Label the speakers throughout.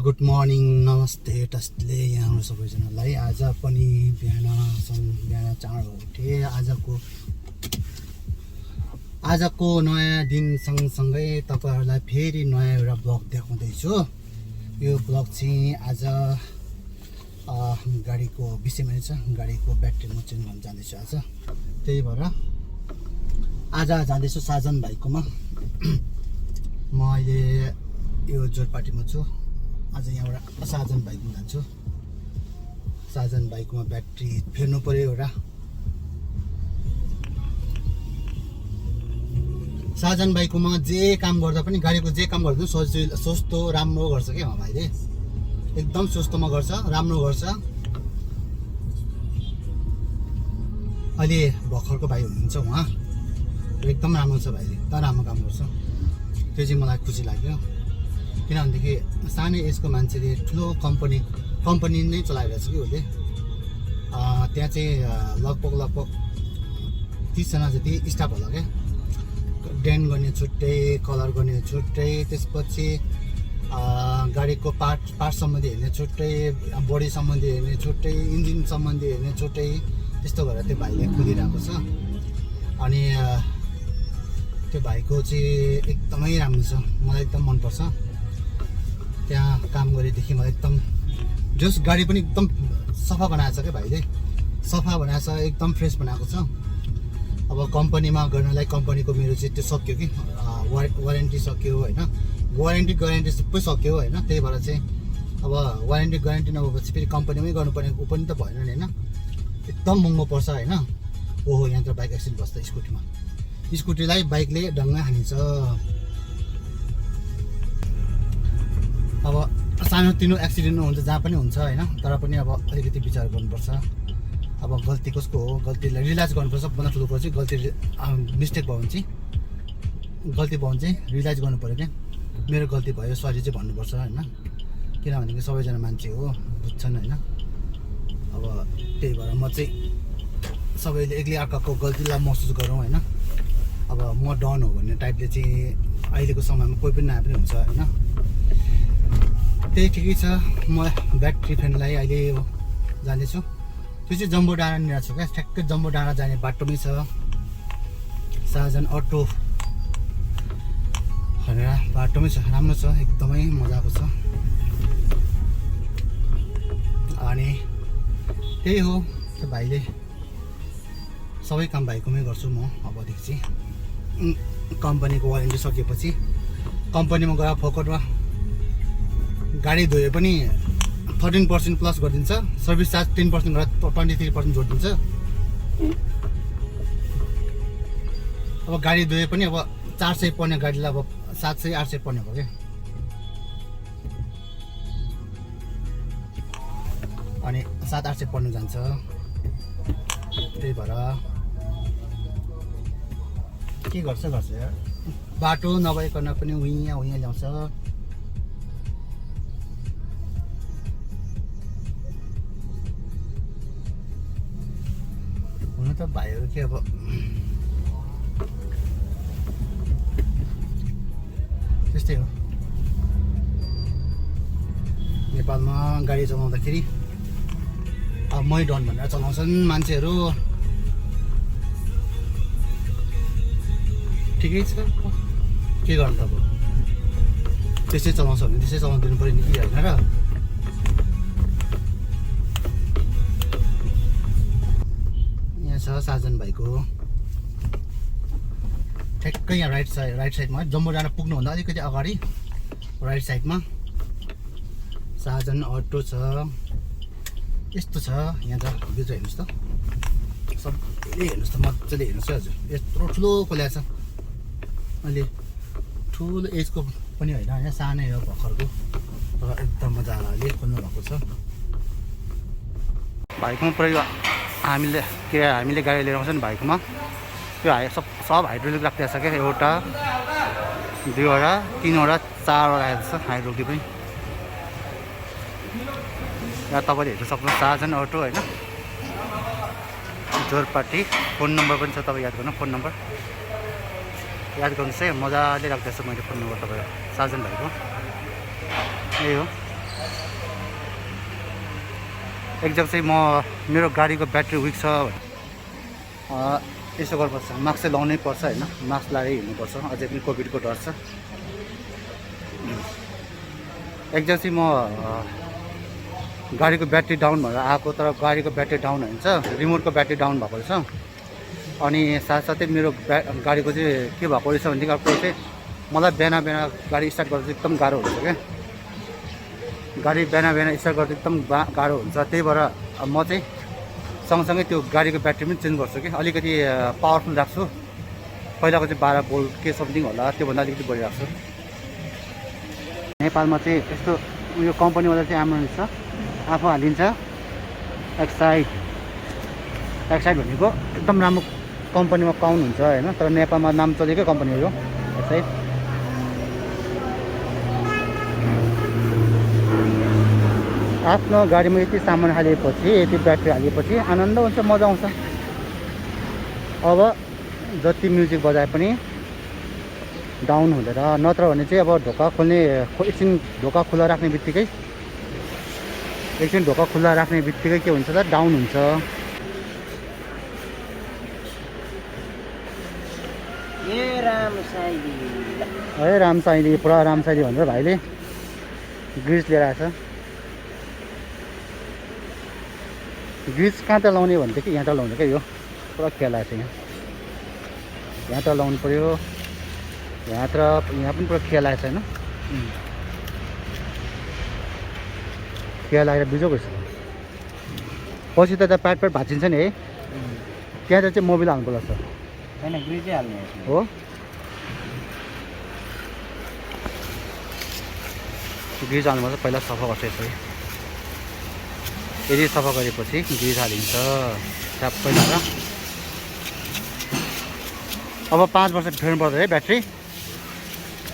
Speaker 1: Good morning, नमस्ते टस्टले यहाँ सबैजनालाई। आज पनि बिहान चाँडो उठेँ। आजको नयाँ दिन सँगसँगै तपाईँहरूलाई फेरि नयाँ एउटा ब्लग देखाउँदैछु। यो ब्लग चाहिँ आज गाडीको विषयमा छ। गाडीको ब्याट्री म चेन्ज गर्न जाँदैछु आज। त्यही भएर आज जाँदैछु साजन भाइकोमा। म अहिले यो जोरपाटीमा छु। आज यहाँबाट साजन भाइकोमा जान्छु। साजन भाइकोमा ब्याट्री फेर्नु पर्यो एउटा। साजन भाइकोमा जे काम गर्दा पनि, गाडीको जे काम गर्दा पनि सस्तो राम्रो गर्छ क्या भाइले। एकदम सस्तोमा गर्छ, राम्रो गर्छ। अहिले भर्खरको भाइ हुनुहुन्छ उहाँ, एकदम राम्रो छ भाइले, एकदम राम्रो काम गर्छ। त्यो चाहिँ मलाई खुसी लाग्यो। किनभनेदेखि सानै एजको मान्छेले ठुलो कम्पनी नै चलाइरहेको छ कि उसले। त्यहाँ चाहिँ लगभग 30जना जति स्टाफ होला क्या। डेन गर्ने छुट्टै, कलर गर्ने छुट्टै, त्यसपछि गाडीको पार्ट सम्बन्धी हेर्ने छुट्टै, बडी सम्बन्धी हेर्ने छुट्टै, इन्जिन सम्बन्धी हेर्ने छुट्टै, त्यस्तो गरेर त्यो भाइले खोलिरहेको छ। अनि त्यो भाइको चाहिँ एकदमै राम्रो छ, मलाई एकदम मनपर्छ। त्यहाँ काम गरेदेखि मलाई एकदम जस गाडी पनि एकदम सफा बनाएको छ क्या भाइले। सफा बनाएको छ, एकदम फ्रेस बनाएको छ। अब कम्पनीमा गर्नलाई कम्पनीको मेरो चाहिँ त्यो सक्यो कि, वारेन्टी सक्यो होइन, ग्यारेन्टी सबै सक्यो होइन। त्यही भएर चाहिँ अब वारेन्टी ग्यारेन्टी नभएपछि फेरि कम्पनीमै गर्नुपर्ने ऊ पनि त भएन नि होइन। एकदम महँगो पर्छ होइन। ओहो, यहाँ त बाइक एक्सिडेन्ट बस्छ स्कुटीमा। स्कुटीलाई बाइकले ढङ्ग हानिन्छ। अब सानोतिनो एक्सिडेन्ट हुन्छ, जहाँ पनि हुन्छ होइन। तर पनि अब अलिकति विचार गर्नुपर्छ। अब गल्ती कसको हो, गल्तीलाई रियलाइज गर्नुपर्छ। सबभन्दा ठुलो कुरो चाहिँ गल्ती, मिस्टेक भयो भने चाहिँ, गल्ती भयो भने चाहिँ रियलाइज गर्नु पऱ्यो क्या। मेरो गल्ती भयो, सरी चाहिँ भन्नुपर्छ होइन। किनभनेदेखि सबैजना मान्छे हो, बुझ्छन् होइन। अब त्यही भएर म चाहिँ सबैले एक्लै अर्काको गल्तीलाई महसुस गरौँ होइन। अब म डन हो भन्ने टाइपले चाहिँ अहिलेको समयमा कोही पनि नआए पनि हुन्छ होइन। त्यही ठिकै छ। म ब्याट्री फेर्नलाई अहिले जाँदैछु। त्यो चाहिँ जम्बो डाँडानिर छ क्या, ठ्याक्कै जम्बो डाँडा जाने बाटोमै छ। साजन अटो भनेर बाटोमै छ, राम्रो छ, एकदमै मजाको छ। अनि त्यही हो, त्यो भाइले सबै काम भाइकोमै गर्छु म अबदेखि चाहिँ। कम्पनीको वारेन्टी सकेपछि कम्पनीमा गएर फोकटमा गाडी धोए पनि 13% प्लस गरिदिन्छ। सर्भिस चार्ज 10% गरेर 23% जोडिदिन्छ। अब गाडी धोए पनि अब 400 पर्ने गाडीलाई अब 700-800 पर्ने भयो क्या। अनि 700-800 पर्नु जान्छ। त्यही भएर के गर्छ यार, बाटो नभइकन पनि उहाँ ल्याउँछ। हुन त भाइहरू के अब त्यस्तै हो। नेपालमा गाडी चलाउँदाखेरि अब मै डन भनेर चलाउँछन् मान्छेहरू। ठिकै छ, के गर्नु त अब। त्यसै चलाउँछ भने त्यसै चलाउनु पऱ्यो नि कि होइन र। यहाँ छ साजन भाइको, ठ्याक्कै यहाँ राइट साइडमा जम्बो डाँडा पुग्नुभन्दा अलिकति अगाडि राइट साइडमा साजन अटो छ। यस्तो छ यहाँ त, यो चाहिँ हेर्नुहोस् त, सबैले हेर्नुहोस् त, मजाले हेर्नुहोस् है हजुर। यत्रो ठुलो खोल्या छ। अहिले ठुलो एजको पनि होइन होइन, सानै हो भर्खरको, तर एकदम मजाले खोल्नु भएको छ। भाइकोमा पुरै हामीले गाडी लिएर आउँछ नि भाइकोमा। त्यो सब हाइड्रोलिक राखिरहेको छ क्या। एउटा, दुईवटा, तिनवटा, चारवटा आएको छ हाइड्रोलिक पनि। यहाँ तपाईँले हेर्न सक्नुहुन्छ साजन अटो होइन, जोरपाटी। फोन नम्बर पनि छ, तपाईँ याद गर्नु, फोन नम्बर याद गर्नुहोस् है। मजाले राख्दैछु मैले फोन नम्बर तपाईँको साजन भाइको। यही हो। एकजग चाहिँ म मेरो गाडीको ब्याट्री विक छ यसो गर्नुपर्छ, मास्क चाहिँ लाउनै पर्छ होइन, मास्क लगाएर हिँड्नुपर्छ, अझै पनि कोभिडको डर छ। एकजग चाहिँ म गाडीको ब्याट्री डाउन भएर आएको, तर गाडीको ब्याट्री डाउन हुन्छ, रिमोटको ब्याट्री डाउन भएको रहेछ। अनि साथसाथै मेरो गाडीको चाहिँ के भएको रहेछ भनेदेखि अर्को चाहिँ मलाई बिहान गाडी स्टार्ट गर्दा चाहिँ एकदम गाह्रो हुन्छ क्या, गाडी बिहान स्टार्ट गर्दा एकदम गाह्रो हुन्छ। त्यही भएर म चाहिँ सँगसँगै त्यो गाडीको ब्याट्री पनि चेन्ज गर्छु कि, अलिकति पावरफुल राख्छु। पहिलाको चाहिँ 12 भोल्ट के समथिङ होला, त्योभन्दा अलिकति बढी राख्छु। नेपालमा चाहिँ यस्तो उयो कम्पनीवाला चाहिँ राम्रो रहेछ, आफू हालिन्छ। एक्साइड भनेको एकदम राम्रो कम्पनीमा पाउनुहुन्छ होइन, तर नेपालमा नाम चलेकै कम्पनी हो यो एक्साइड। आफ्नो गाडीमा यति सामान हालेपछि, यति ब्याट्री हालेपछि आनन्द हुन्छ, मजा आउँछ। अब जति म्युजिक बजाए पनि डाउन हुँदैन, नत्र भने चाहिँ अब ढोका खोल्ने एकछिन ढोका खुल्ला राख्ने बित्तिकै के हुन्छ त, डाउन हुन्छ। है रामसाइली, पुरा रामसाइली भनेर भाइले ग्रिज लिएर आएछ। ग्रिज कहाँ त लाउने भनेदेखि यहाँ त लाउने क्या, यो पुरा खेल आएछ। यहाँ त लाउनु पऱ्यो, यहाँ पनि पुरा खेल आएछ होइन, खेल आएर बिजोग रहेछ। पछि त प्याट भाँचिन्छ नि है, त्यहाँ चाहिँ मोबिल हाल्नु पर्छ होइन, ग्रिजै हाल्ने हो। ग्रिज हाल्नुपर्छ, पहिला सफा गर्छ यसरी, यदि सफा गरेपछि ग्रिज हालिन्छ सबै लगाएर। अब 5 वर्ष फेर्नु पर्छ है ब्याट्री,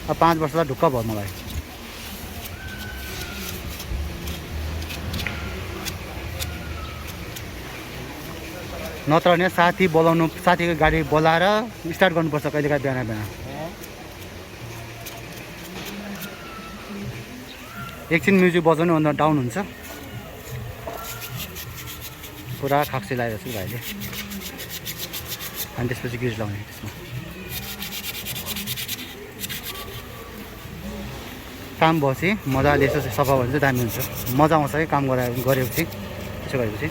Speaker 1: अब 5 वर्ष त ढुक्क भयो मलाई। नत्र भने साथी बोलाउनु, साथीको गाडी बोलाएर स्टार्ट गर्नुपर्छ कहिलेकाहीँ बिहान। एकछिन म्युजिक बजाउनु अन्त डाउन हुन्छ। पुरा खाक्सी लगाइरहेको छु भाइले, अनि त्यसपछि ग्रिज लाउने। त्यसमा काम भएपछि मजाले यसो सफा भयो भने चाहिँ दामी हुन्छ, मजा आउँछ है काम गरेपछि। त्यसो गरेपछि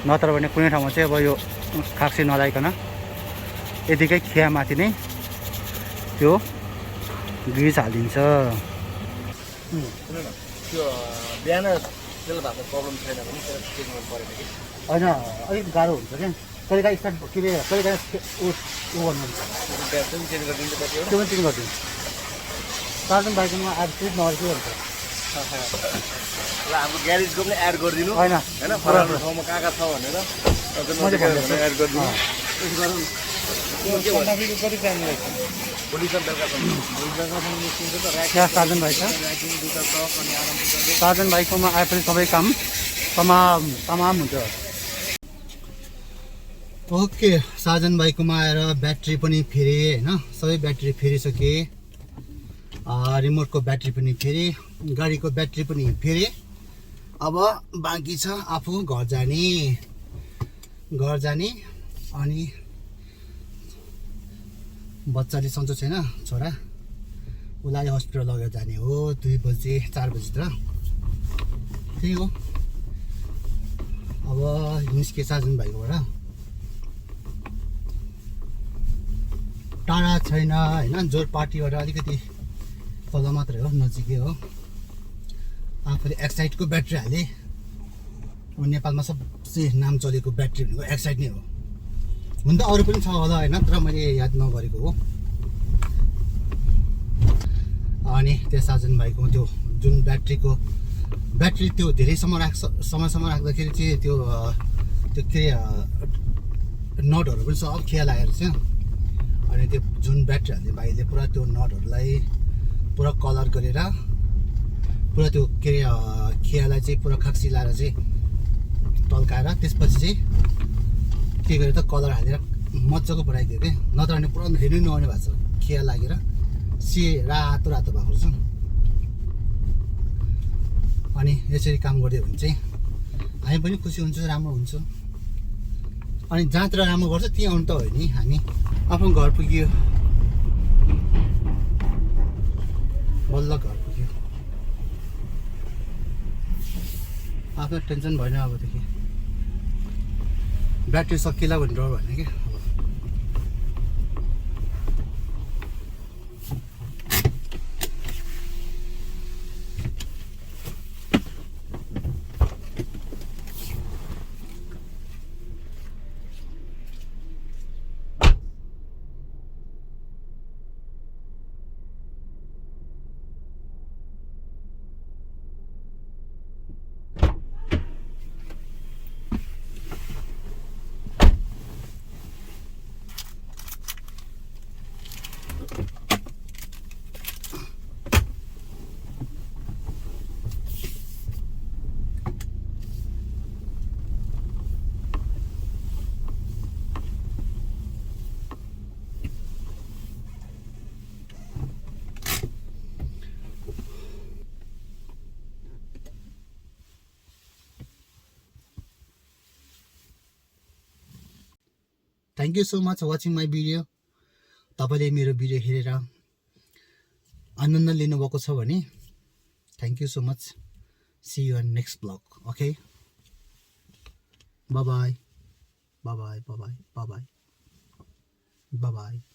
Speaker 1: नत्र भने कुनै ठाउँमा चाहिँ अब यो खाक्सी नलाइकन यतिकै खियामाथि नै त्यो ग्रिज हालिदिन्छ।
Speaker 2: बिहान तेल भएको प्रब्लम छैन भने त्यसलाई चेक गर्नु परेन कि
Speaker 1: होइन, अलिक गाह्रो हुन्छ क्या, कहिलेकाहीँ स्टार्ट के अरे कहिलेकाहीँ ऊ गर्नुहुन्छ,
Speaker 2: बिहान पनि चेन्ज गरिदिनु कतिवटा,
Speaker 1: त्यो पनि चेन्ज गरिदिनु। चार्जन बाइकमा आज चाहिँ नगरेको के हुन्छ
Speaker 2: ल, हाम्रो ग्यारेजको पनि एड गरिदिनु
Speaker 1: होइन,
Speaker 2: होइन, फलानु ठाउँमा कहाँ छ भनेर एड गरिदिनु। कति टाइम लाग्छ? भोलिसम्म बेलुका
Speaker 1: त्यहाँ सार्जन भाइ छ, सार्जन भाइकोमा आएपछि सबै काम तमाम हुन्छ। ओके, सार्जन भाइकोमा आएर ब्याट्री पनि फेरे होइन, सबै ब्याट्री फेरिसके, रिमोटको ब्याट्री पनि फेरे, गाडीको ब्याट्री पनि फेरे। अब बाँकी छ आफू घर जाने। अनि बच्चाले सन्चो छैन छोरा, उसलाई हस्पिटल लगेर जाने हो 2 बजे 4 बजीतिर, त्यही हो। अब निस्के सार्जन भाइकोबाट, टाढा छैन होइन, जोरपाटीबाट अलिकति तल मात्रै हो, नजिकै हो। आफूले एक्साइडको ब्याट्री हाले, अब नेपालमा सबसे नाम चलेको ब्याट्री भनेको एक्साइड नै हो। हुन त अरू पनि छ होला होइन, तर मैले याद नगरेको हो। अनि त्यो सार्जन भाइको त्यो जुन ब्याट्री त्यो धेरै समयसम्म राख्दाखेरि चाहिँ त्यो के नटहरू पनि सब खिया लागेर चाहिँ, अनि त्यो जुन ब्याट्री हाल्ने भाइले पुरा त्यो नटहरूलाई पुरा कलर गरेर पुरा त्यो के अरे खियालाई चाहिँ पुरा खाक्सी लाएर चाहिँ टल्काएर त्यसपछि चाहिँ के गरेर त कलर हालेर मजाको बनाइदियो कि, नत्र भने पुरा हेर्नु नआउने भएको छ, खिया लागेर रातो भएको रहेछ। अनि यसरी काम गरिदियो भने चाहिँ हामी पनि खुसी हुन्छौँ, राम्रो हुन्छ। अनि जहाँतिर राम्रो गर्छ त्यहीँ आउनु त हो नि हामी। आफ्नो घर पुग्यो, बल्ल घर पुग्यो, आफ्नो टेन्सन भएन अबदेखि। ब्याट्री सकिएला भन्ने डर भएन क्या अब। Thank you so much watching my video. तपाईँले मेरो भिडियो हेरेर आनन्द लिनुभएको छ भने thank you so much. See you in next vlog. Okay, bye bye bye bye bye bye bye by.